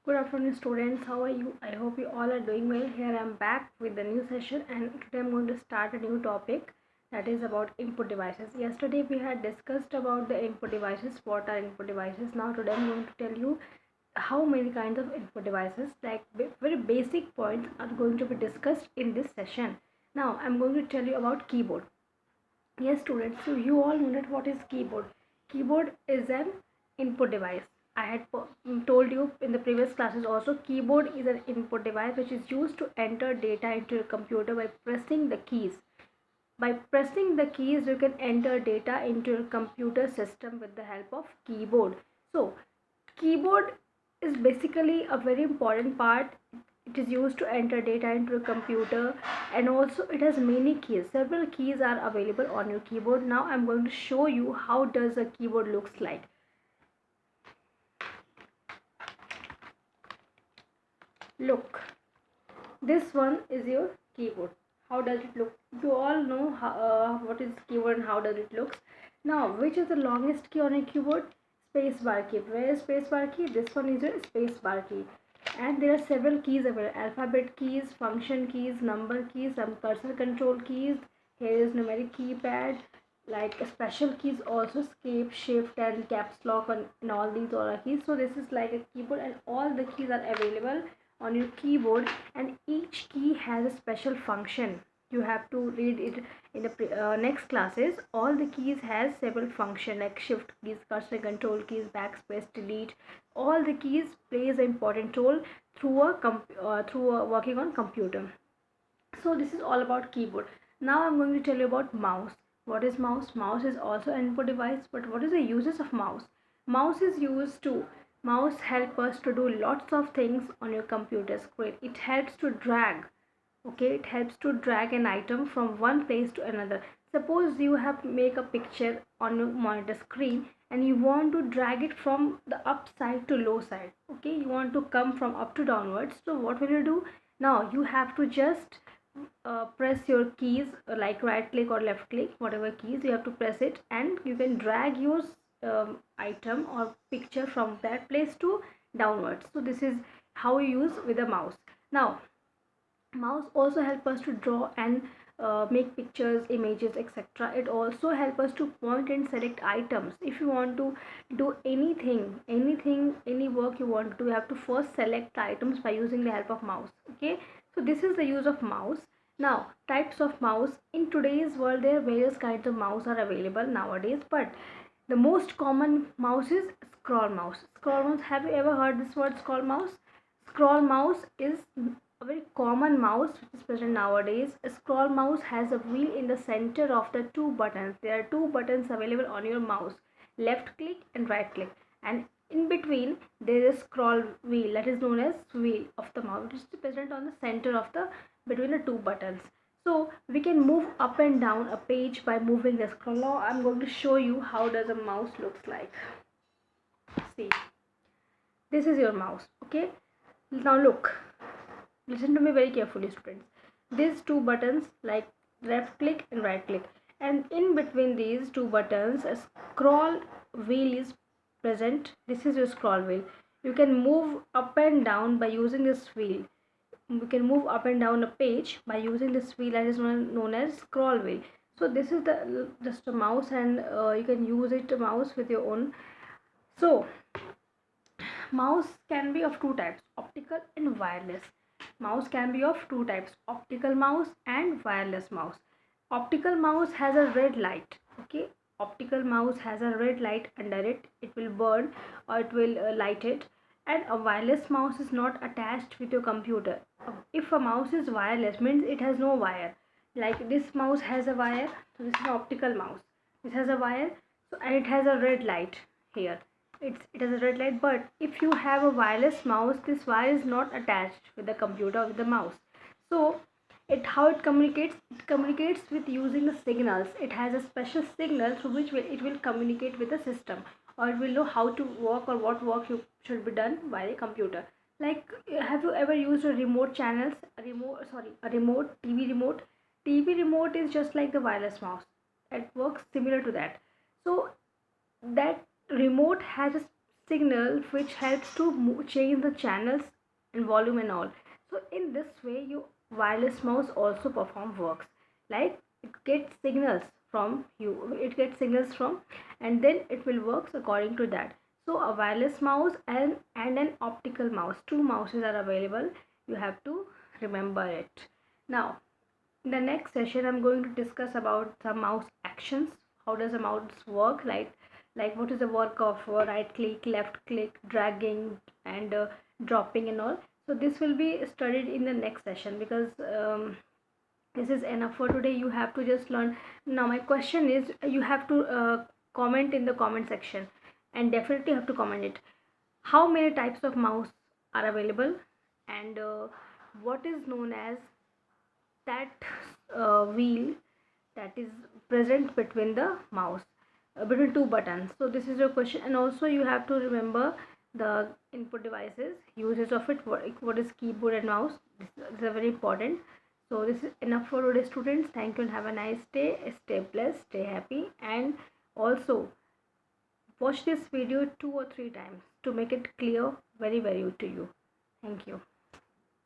Good afternoon, students. How are you? I hope you all are doing well. Here I am back with the new session, and today I'm going to start a new topic that is about input devices. Yesterday we had discussed about the input devices. What are input devices? Now today I'm going to tell you how many kinds of input devices, like very basic points, are going to be discussed in this session. Now I'm going to tell you about keyboard. Yes, students, so you all know that what is keyboard. Keyboard is an input device. I had told you in the previous classes also, keyboard is an input device which is used to enter data into your computer by pressing the keys. By pressing the keys, you can enter data into your computer system with the help of keyboard. So keyboard is basically a very important part. It is used to enter data into a computer, and also it has many keys. Several keys are available on your keyboard. Now I'm going to show you how does a keyboard looks like. Look, this one is your keyboard. How does it look? You all know what is keyboard and how does it looks. Now, which is the longest key on a keyboard? Space bar key. Where is space bar key? This one is your space bar key. And there are several keys available: alphabet keys, function keys, number keys, some cursor control keys. Here is numeric keypad, like special keys also, escape, shift, and caps lock, and all these are keys. So this is like a keyboard, and all the keys are available on your keyboard, and each key has a special function. You have to read it in the next classes. All the keys has several function like shift keys, cursor control keys, backspace, delete. All the keys plays an important role through a working on computer. So this is all about keyboard. Now I'm going to tell you about mouse. What is mouse? Mouse is also an input device, but what is the uses of mouse? Mouse is used to Mouse help us to do lots of things on your computer screen. It helps to drag. Okay, it helps to drag an item from one place to another. Suppose you have make a picture on your monitor screen and you want to drag it from the up side to low side. Okay, you want to come from up to downwards. So what will you do? Now you have to just press your keys, like right click or left click, whatever keys you have to press it, and you can drag your item or picture from that place to downwards. So this is how you use with a mouse. Now mouse also help us to draw and make pictures, images, etc. It also help us to point and select items. If you want to do anything, any work you want to do, you have to first select items by using the help of mouse. Okay, so this is the use of mouse. Now types of mouse. In today's world there are various kinds of mouse are available nowadays, but the most common mouse is scroll mouse. Scroll mouse, have you ever heard this word scroll mouse? Scroll mouse is a very common mouse which is present nowadays. A scroll mouse has a wheel in the center of the two buttons. There are two buttons available on your mouse, left click and right click, and in between there is scroll wheel, that is known as wheel of the mouse, which is present on the center of the between the two buttons. So we can move up and down a page by moving the scroll. Now I'm going to show you how does a mouse looks like. See, this is your mouse. Okay, now look, listen to me very carefully, students. These two buttons, like left click and right click, and in between these two buttons a scroll wheel is present. This is your scroll wheel. You can move up and down by using this wheel. We can move up and down a page by using this wheel, that is known as scroll wheel. So this is the just a mouse, and you can use it a mouse with your own. So mouse can be of two types, optical and wireless. Mouse can be of two types, optical mouse and wireless mouse. Optical mouse has a red light. Okay, optical mouse has a red light under it. It will burn or it will light it. And a wireless mouse is not attached with your computer. If a mouse is wireless, means it has no wire. Like this mouse has a wire, so this is an optical mouse. This has a wire, so, and it has a red light here. It has a red light. But if you have a wireless mouse, this wire is not attached with the computer or with the mouse. So how it communicates with using the signals. It has a special signal through which it will communicate with the system, or it will know how to work or what work should be done by the computer. Like, have you ever used a remote channels, a remote TV remote? TV remote is just like the wireless mouse. It works similar to that. So that remote has a signal which helps to change the channels and volume and all. So in this way your wireless mouse also perform works, like it gets signals from you, it gets signals from, and then it will works according to that. So a wireless mouse and an optical mouse, two mouses are available, you have to remember it. Now in the next session I'm going to discuss about the mouse actions. How does a mouse work, like what is the work of right click, left click, dragging, and dropping and all. So this will be studied in the next session, because this is enough for today. You have to just learn. Now my question is, you have to comment in the comment section, and definitely have to comment it, how many types of mouse are available, and what is known as that wheel that is present between the mouse, between two buttons. So this is your question, and also you have to remember the input devices, uses of it, what is keyboard and mouse. This is very important. So this is enough for today, students. Thank you and have a nice day. Stay blessed, stay happy, and also watch this video 2 or 3 times to make it clear very to you. Thank you.